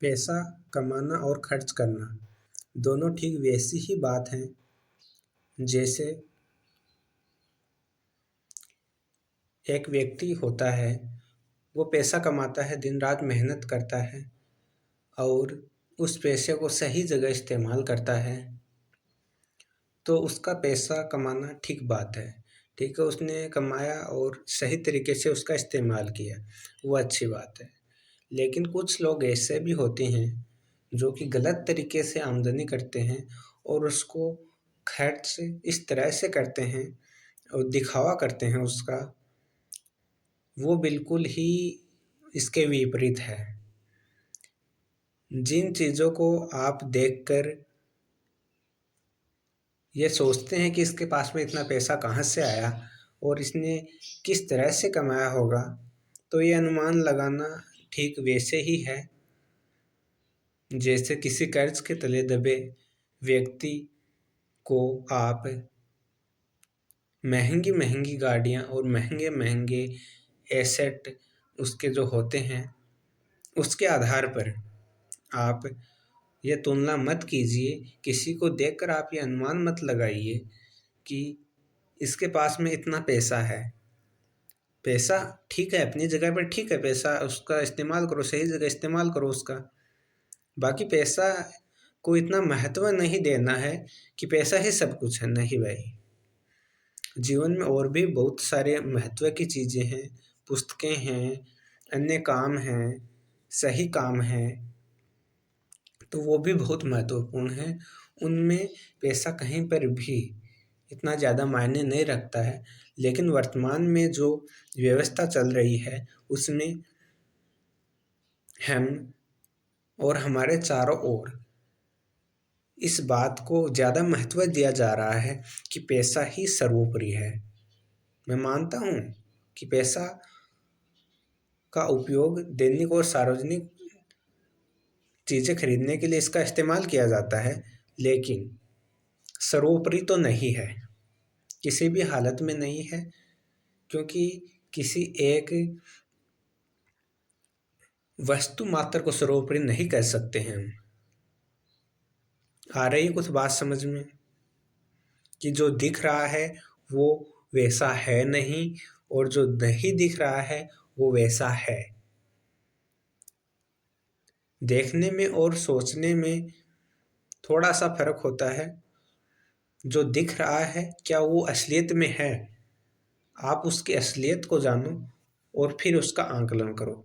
पैसा कमाना और खर्च करना दोनों ठीक वैसी ही बात है जैसे एक व्यक्ति होता है, वो पैसा कमाता है, दिन रात मेहनत करता है और उस पैसे को सही जगह इस्तेमाल करता है, तो उसका पैसा कमाना ठीक बात है। ठीक है, उसने कमाया और सही तरीके से उसका इस्तेमाल किया, वो अच्छी बात है। लेकिन कुछ लोग ऐसे भी होते हैं जो कि गलत तरीके से आमदनी करते हैं और उसको खर्च इस तरह से करते हैं और दिखावा करते हैं उसका, वो बिल्कुल ही इसके विपरीत है। जिन चीज़ों को आप देखकर ये सोचते हैं कि इसके पास में इतना पैसा कहाँ से आया और इसने किस तरह से कमाया होगा, तो ये अनुमान लगाना ठीक वैसे ही है जैसे किसी कर्ज के तले दबे व्यक्ति को आप महंगी महंगी गाड़ियाँ और महंगे महंगे एसेट उसके जो होते हैं उसके आधार पर आप ये तुलना मत कीजिए। किसी को देखकर आप ये अनुमान मत लगाइए कि इसके पास में इतना पैसा है। पैसा ठीक है, अपनी जगह पर ठीक है, पैसा उसका इस्तेमाल करो, सही जगह इस्तेमाल करो उसका। बाकी पैसा को इतना महत्व नहीं देना है कि पैसा ही सब कुछ है, नहीं भाई। जीवन में और भी बहुत सारे महत्व की चीज़ें हैं, पुस्तकें हैं, अन्य काम हैं, सही काम हैं, तो वो भी बहुत महत्वपूर्ण हैं। उनमें पैसा कहीं पर भी इतना ज़्यादा मायने नहीं रखता है। लेकिन वर्तमान में जो व्यवस्था चल रही है उसमें हम और हमारे चारों ओर इस बात को ज़्यादा महत्व दिया जा रहा है कि पैसा ही सर्वोपरि है। मैं मानता हूँ कि पैसा का उपयोग दैनिक और सार्वजनिक चीज़ें खरीदने के लिए इसका इस्तेमाल किया जाता है, लेकिन सर्वोपरि तो नहीं है, किसी भी हालत में नहीं है। क्योंकि किसी एक वस्तु मात्र को सर्वोपरि नहीं कह सकते हैं हम। आ रही कुछ बात समझ में कि जो दिख रहा है वो वैसा है नहीं और जो नहीं दिख रहा है वो वैसा है। देखने में और सोचने में थोड़ा सा फर्क होता है। जो दिख रहा है क्या वो असलियत में है, आप उसकी असलियत को जानो और फिर उसका आंकलन करो।